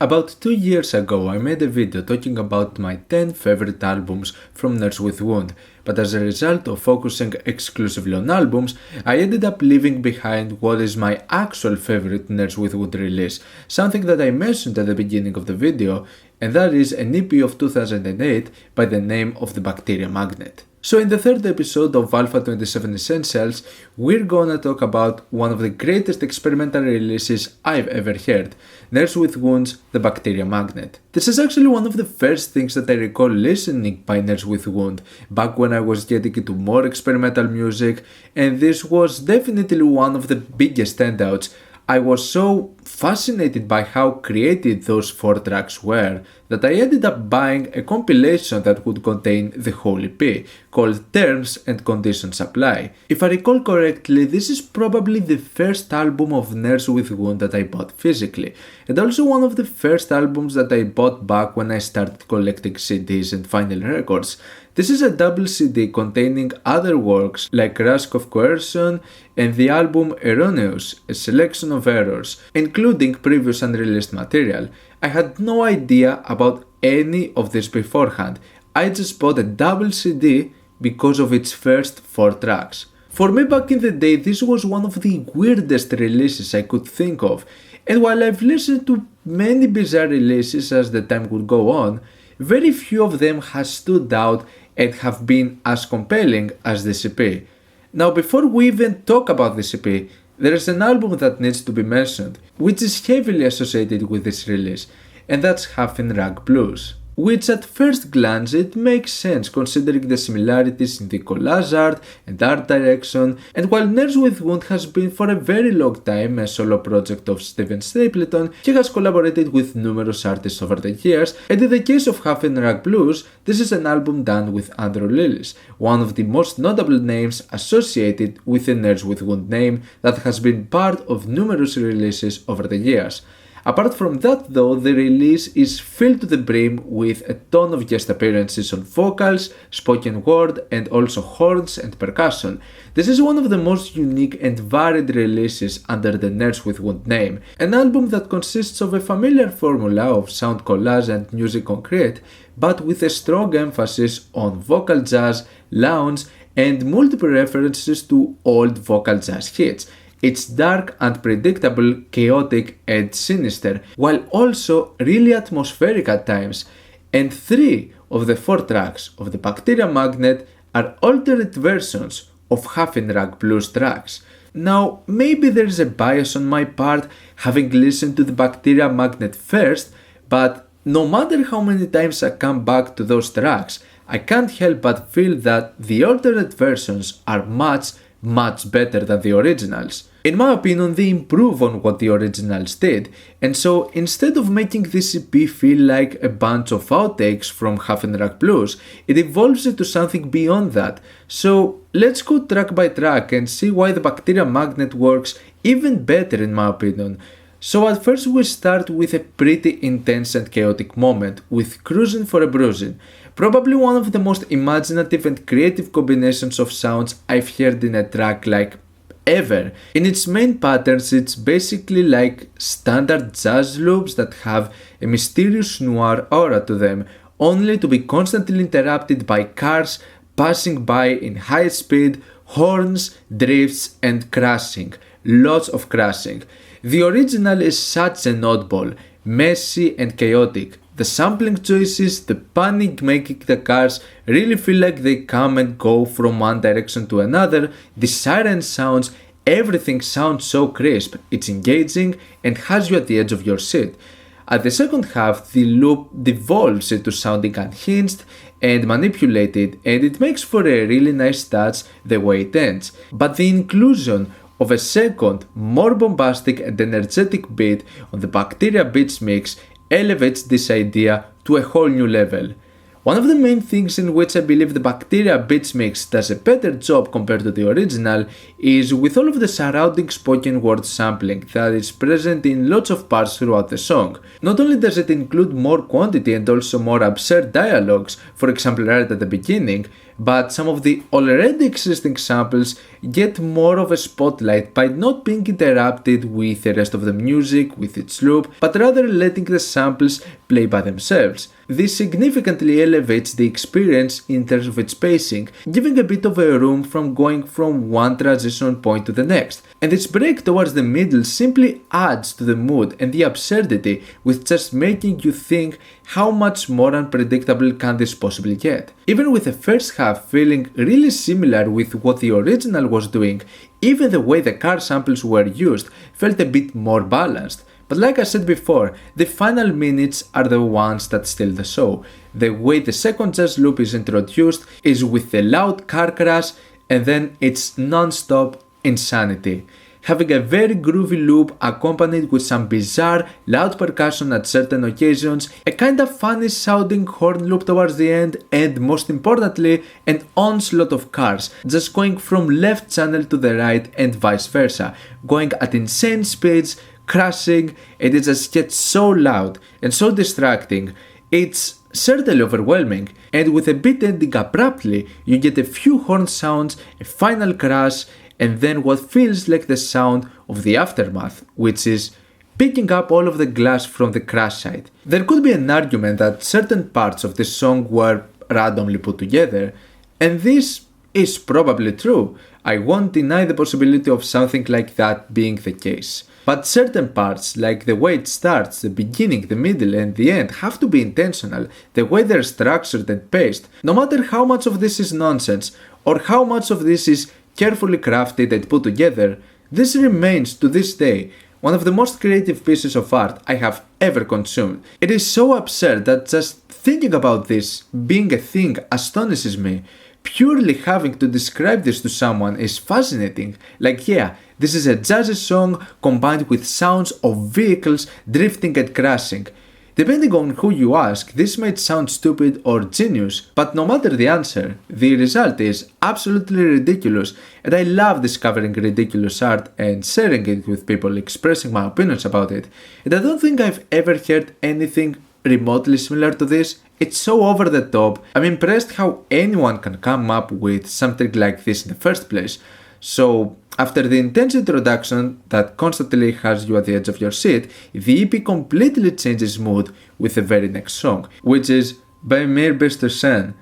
About 2 years ago I made a video talking about my 10 favorite albums from Nerds with Wound, but as a result of focusing exclusively on albums, I ended up leaving behind what is my actual favorite Nerds with Wound release, something that I mentioned at the beginning of the video, and that is an EP of 2008 by the name of the Bacteria Magnet. So in the third episode of Alpha-27 Essentials, we're gonna talk about one of the greatest experimental releases I've ever heard, Nerds with Wound's The Bacteria Magnet. This is actually one of the first things that I recall listening by Nerds with Wound, back when I was getting into more experimental music, and this was definitely one of the biggest standouts. I was so fascinated by how creative those 4 tracks were that I ended up buying a compilation that would contain the whole EP, called Terms and Conditions Apply. If I recall correctly, this is probably the first album of Nerds with Wound that I bought physically, and also one of the first albums that I bought back when I started collecting CDs and vinyl records. This is a double CD containing other works like Rusk of Coercion and the album Erroneous, a selection of errors, including previous unreleased material. I had no idea about any of this beforehand. I just bought a double CD because of its first 4 tracks. For me back in the day, this was one of the weirdest releases I could think of, and while I've listened to many bizarre releases as the time would go on, very few of them have stood out and have been as compelling as this EP. Now before we even talk about this EP, there is an album that needs to be mentioned, which is heavily associated with this release, and that's Huffin Rag Blues. Which at first glance it makes sense considering the similarities in the collage art and art direction, and while Nerds with Wound has been for a very long time a solo project of Steven Stapleton, he has collaborated with numerous artists over the years, and in the case of Huffin Rag Blues, this is an album done with Andrew Lillis, one of the most notable names associated with the Nerds with Wound name that has been part of numerous releases over the years. Apart from that though, the release is filled to the brim with a ton of guest appearances on vocals, spoken word, and also horns and percussion. This is one of the most unique and varied releases under the Nerds with Wound name, an album that consists of a familiar formula of sound collage and music concrete, but with a strong emphasis on vocal jazz, lounge, and multiple references to old vocal jazz hits. It's dark, unpredictable, chaotic, and sinister, while also really atmospheric at times, and 3 of the 4 tracks of the Bacteria Magnet are alternate versions of Huffin Rag Blues tracks. Now, maybe there's a bias on my part having listened to the Bacteria Magnet first, but no matter how many times I come back to those tracks, I can't help but feel that the alternate versions are much better than the originals. In my opinion, they improve on what the originals did, and so instead of making this EP feel like a bunch of outtakes from Huffin Rag Blues, it evolves into something beyond that. So let's go track by track and see why the Bacteria Magnet works even better in my opinion. So at first we start with a pretty intense and chaotic moment with Cruisin for a Bruising, probably one of the most imaginative and creative combinations of sounds I've heard in a track like ever. In its main patterns, it's basically like standard jazz loops that have a mysterious noir aura to them, only to be constantly interrupted by cars passing by in high speed, horns, drifts, and crashing. Lots of crashing. The original is such an oddball, messy and chaotic. The sampling choices, the panic making the cars really feel like they come and go from one direction to another, the siren sounds, everything sounds so crisp, it's engaging and has you at the edge of your seat. At the second half, the loop devolves into sounding unhinged and manipulated, and it makes for a really nice touch the way it ends. But the inclusion of a second, more bombastic and energetic beat on the Bacteria Beats mix elevates this idea to a whole new level. One of the main things in which I believe the Bacteria Beats mix does a better job compared to the original is with all of the surrounding spoken word sampling that is present in lots of parts throughout the song. Not only does it include more quantity and also more absurd dialogues, for example right at the beginning, but some of the already existing samples get more of a spotlight by not being interrupted with the rest of the music with its loop, but rather letting the samples play by themselves. This significantly elevates the experience in terms of its pacing, giving a bit of a room from going from one transition point to the next. And its break towards the middle simply adds to the mood and the absurdity, with just making you think how much more unpredictable can this possibly get. Even with the first half feeling really similar with what the original was doing, even the way the car samples were used felt a bit more balanced. But like I said before, the final minutes are the ones that steal the show. The way the second jazz loop is introduced is with the loud car crash, and then it's non-stop insanity. Having a very groovy loop accompanied with some bizarre loud percussion at certain occasions, a kinda funny sounding horn loop towards the end, and most importantly, an onslaught of cars, just going from left channel to the right and vice versa, going at insane speeds, crashing, and it just gets so loud and so distracting. It's certainly overwhelming, and with a bit ending abruptly, you get a few horn sounds, a final crash, and then what feels like the sound of the aftermath, which is picking up all of the glass from the crash site. There could be an argument that certain parts of the song were randomly put together, and this is probably true. I won't deny the possibility of something like that being the case. But certain parts, like the way it starts, the beginning, the middle and the end, have to be intentional, the way they're structured and paced. No matter how much of this is nonsense, or how much of this is carefully crafted and put together, this remains to this day one of the most creative pieces of art I have ever consumed. It is so absurd that just thinking about this being a thing astonishes me. Purely having to describe this to someone is fascinating. Like, yeah, this is a jazzy song combined with sounds of vehicles drifting and crashing. Depending on who you ask, this might sound stupid or genius, but no matter the answer, the result is absolutely ridiculous, and I love discovering ridiculous art and sharing it with people, expressing my opinions about it. And I don't think I've ever heard anything remotely similar to this. It's so over the top. I'm impressed how anyone can come up with something like this in the first place. So, after the intense introduction that constantly has you at the edge of your seat, the EP completely changes mood with the very next song, which is By Mir Bist Sen.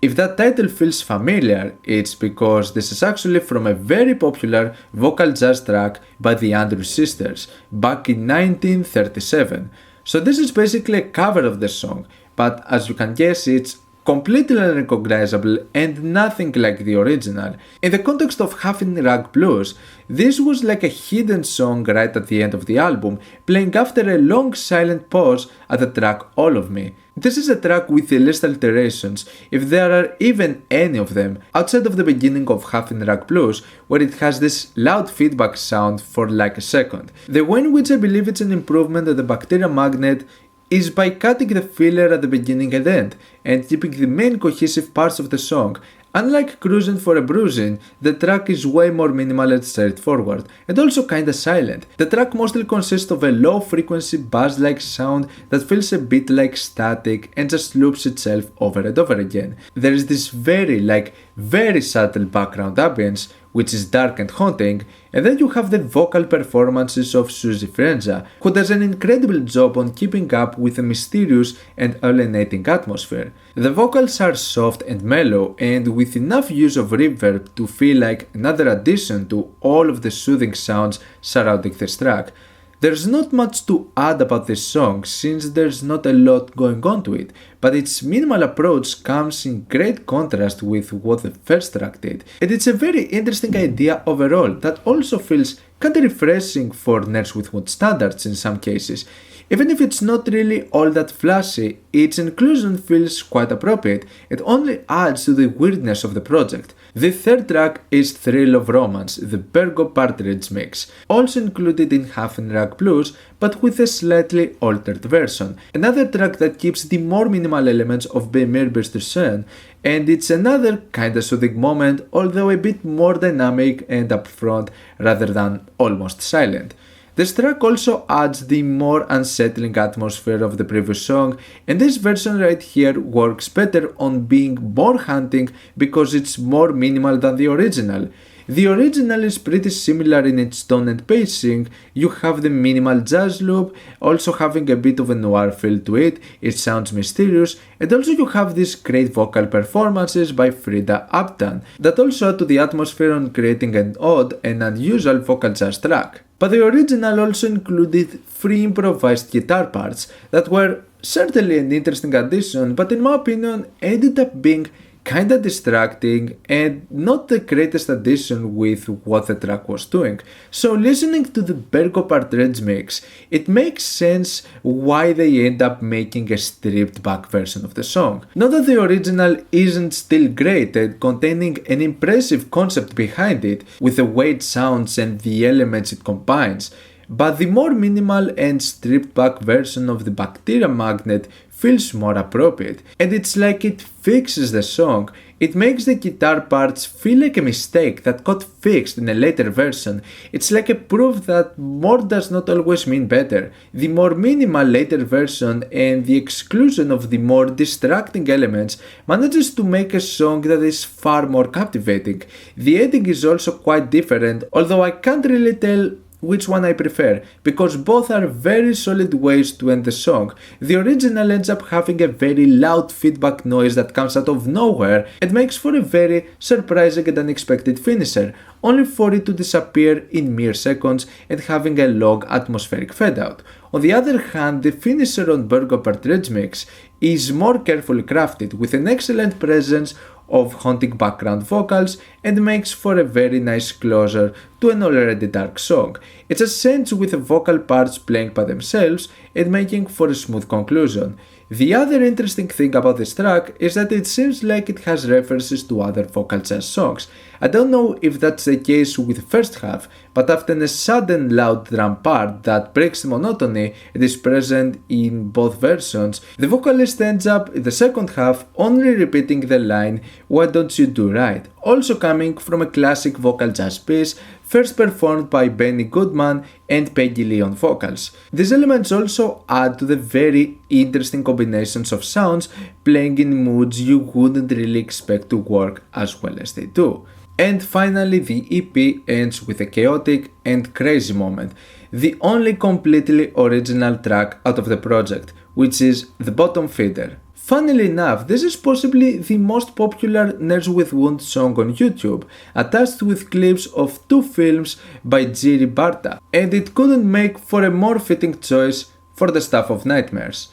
If that title feels familiar, it's because this is actually from a very popular vocal jazz track by the Andrews Sisters back in 1937. So this is basically a cover of the song, but as you can guess, it's completely unrecognizable and nothing like the original. In the context of Huffin Rag Blues, this was like a hidden song right at the end of the album, playing after a long silent pause at the track All of Me. This is a track with the least alterations, if there are even any of them, outside of the beginning of Huffin Rag Blues, where it has this loud feedback sound for like a second. The way in which I believe it's an improvement of the Bacteria Magnet is by cutting the filler at the beginning and end, and keeping the main cohesive parts of the song. Unlike Cruisin for a Bruising, the track is way more minimal and straightforward, and also kinda silent. The track mostly consists of a low frequency bass-like sound that feels a bit like static and just loops itself over and over again. There is this very subtle background ambience, which is dark and haunting, and then you have the vocal performances of Suzy Frenza, who does an incredible job on keeping up with the mysterious and alienating atmosphere. The vocals are soft and mellow, and with enough use of reverb to feel like another addition to all of the soothing sounds surrounding this track. There's not much to add about this song since there's not a lot going on to it, but its minimal approach comes in great contrast with what the first track did, and it's a very interesting idea overall that also feels kinda refreshing for Nerds with Wood standards in some cases. Even if it's not really all that flashy, its inclusion feels quite appropriate and only adds to the weirdness of the project. The third track is Thrill of Romance, the Bergo Partridge mix, also included in Huffin Rag Blues, but with a slightly altered version. Another track that keeps the more minimal elements of Cruisin, and it's another kinda soothing moment, although a bit more dynamic and upfront rather than almost silent. This track also adds the more unsettling atmosphere of the previous song, and this version right here works better on being more haunting because it's more minimal than the original. The original is pretty similar in its tone and pacing. You have the minimal jazz loop, also having a bit of a noir feel to it, it sounds mysterious, and also you have these great vocal performances by Frida Upton that also add to the atmosphere on creating an odd and unusual vocal jazz track. But the original also included 3 improvised guitar parts that were certainly an interesting addition, but in my opinion ended up being kinda distracting and not the greatest addition with what the track was doing. So listening to the Bergo Partridge mix, it makes sense why they end up making a stripped back version of the song. Not that the original isn't still great and containing an impressive concept behind it with the way it sounds and the elements it combines, but the more minimal and stripped back version of the Bacteria Magnet feels more appropriate, and it's like it fixes the song. It makes the guitar parts feel like a mistake that got fixed in a later version. It's like a proof that more does not always mean better. The more minimal later version and the exclusion of the more distracting elements manages to make a song that is far more captivating. The ending is also quite different, although I can't really tell which one I prefer, because both are very solid ways to end the song. The original ends up having a very loud feedback noise that comes out of nowhere and makes for a very surprising and unexpected finisher, only for it to disappear in mere seconds and having a long atmospheric fade out. On the other hand, the finisher on Bergo Partridge mix is more carefully crafted with an excellent presence of haunting background vocals and makes for a very nice closure to an already dark song. It's a sense with the vocal parts playing by themselves and making for a smooth conclusion. The other interesting thing about this track is that it seems like it has references to other vocal jazz songs. I don't know if that's the case with the first half, but after a sudden loud drum part that breaks the monotony and is present in both versions, the vocalist ends up in the second half only repeating the line, "Why don't you do right?" also coming from a classic vocal jazz piece first performed by Benny Goodman and Peggy Lee on vocals. These elements also add to the very interesting combinations of sounds playing in moods you wouldn't really expect to work as well as they do. And finally, the EP ends with a chaotic and crazy moment, the only completely original track out of the project, which is The Bottom Feeder. Funnily enough, this is possibly the most popular Nerds with Wounds song on YouTube, attached with clips of 2 films by Jiri Barta, and it couldn't make for a more fitting choice for the Staff of Nightmares.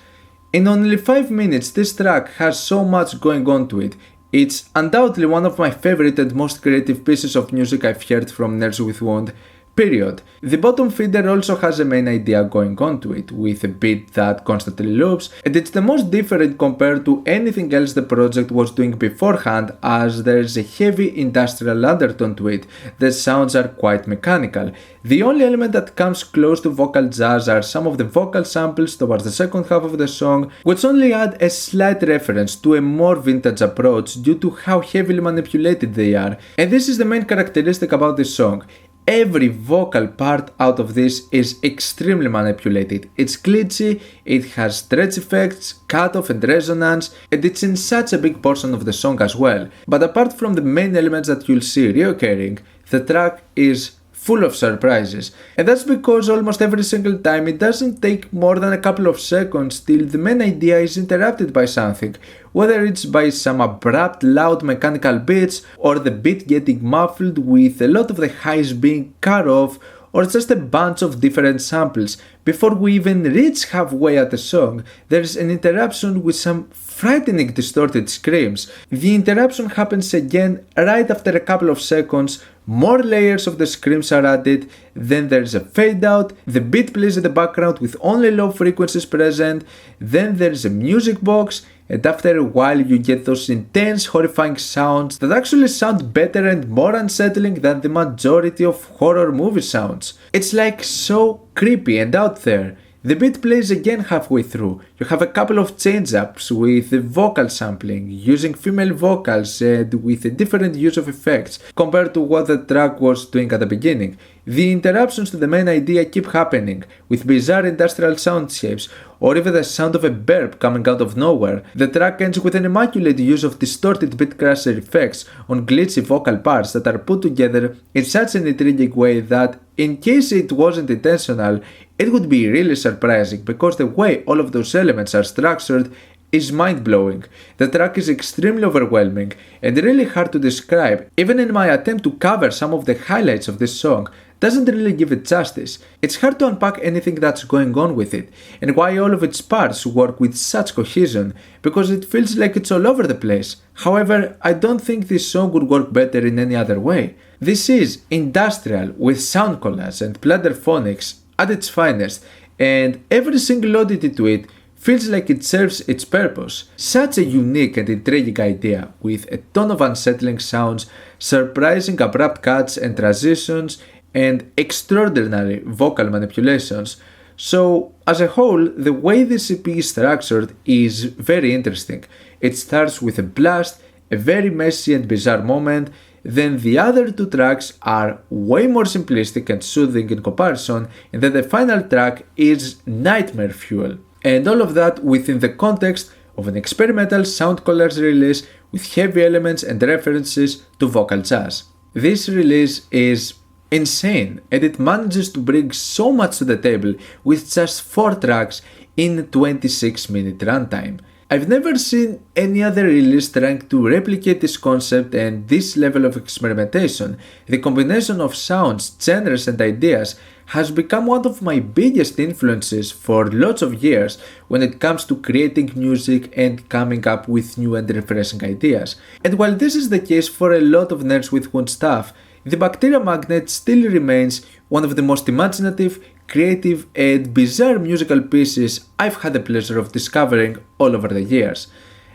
In only 5 minutes, this track has so much going on to it. It's undoubtedly one of my favorite and most creative pieces of music I've heard from Nerds with Wound, period. The Bottom Feeder also has a main idea going on to it, with a beat that constantly loops, and it's the most different compared to anything else the project was doing beforehand, as there's a heavy industrial undertone to it. The sounds are quite mechanical. The only element that comes close to vocal jazz are some of the vocal samples towards the second half of the song, which only add a slight reference to a more vintage approach due to how heavily manipulated they are, and this is the main characteristic about this song. Every vocal part out of this is extremely manipulated. It's glitchy, it has stretch effects, cut-off and resonance, and it's in such a big portion of the song as well. But apart from the main elements that you'll see reoccurring, the track is full of surprises, and that's because almost every single time it doesn't take more than a couple of seconds till the main idea is interrupted by something, whether it's by some abrupt loud mechanical beats or the beat getting muffled with a lot of the highs being cut off, or just a bunch of different samples. Before we even reach halfway at the song, there's an interruption with some frightening distorted screams. The interruption happens again right after a couple of seconds, more layers of the screams are added, then there's a fade out, the beat plays in the background with only low frequencies present, then there's a music box, and after a while you get those intense, horrifying sounds that actually sound better and more unsettling than the majority of horror movie sounds. It's like so creepy and out there. The beat plays again halfway through. You have a couple of change-ups with the vocal sampling, using female vocals and with a different use of effects compared to what the track was doing at the beginning. The interruptions to the main idea keep happening, with bizarre industrial soundscapes, or even the sound of a burp coming out of nowhere. The track ends with an immaculate use of distorted beat crusher effects on glitchy vocal parts that are put together in such an intriguing way that, in case it wasn't intentional, it would be really surprising because the way all of those elements are structured is mind-blowing. The track is extremely overwhelming and really hard to describe. Even in my attempt to cover some of the highlights of this song, doesn't really give it justice. It's hard to unpack anything that's going on with it, and why all of its parts work with such cohesion, because it feels like it's all over the place. However, I don't think this song would work better in any other way. This is Industial with sound collage and Plunderphonics at its finest, and every single oddity to it feels like it serves its purpose. Such a unique and intriguing idea, with a ton of unsettling sounds, surprising abrupt cuts and transitions, and extraordinary vocal manipulations. So, as a whole, the way this EP is structured is very interesting. It starts with a blast, a very messy and bizarre moment, then the other two tracks are way more simplistic and soothing in comparison, and then the final track is nightmare fuel. And all of that within the context of an experimental sound collage release with heavy elements and references to vocal jazz. This release is insane, and it manages to bring so much to the table with just 4 tracks in 26-minute runtime. I've never seen any other release trying to replicate this concept and this level of experimentation. The combination of sounds, genres and ideas has become one of my biggest influences for lots of years when it comes to creating music and coming up with new and refreshing ideas. And while this is the case for a lot of Nerds with Wound stuff, the Bacteria Magnet still remains one of the most imaginative, creative and bizarre musical pieces I've had the pleasure of discovering all over the years.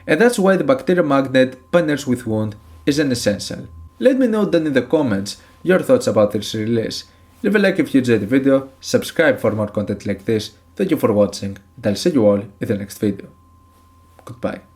And that's why the Bacteria Magnet by Nerds with Wound is an essential. Let me know down in the comments your thoughts about this release. Leave a like if you enjoyed the video, subscribe for more content like this. Thank you for watching, and I'll see you all in the next video. Goodbye.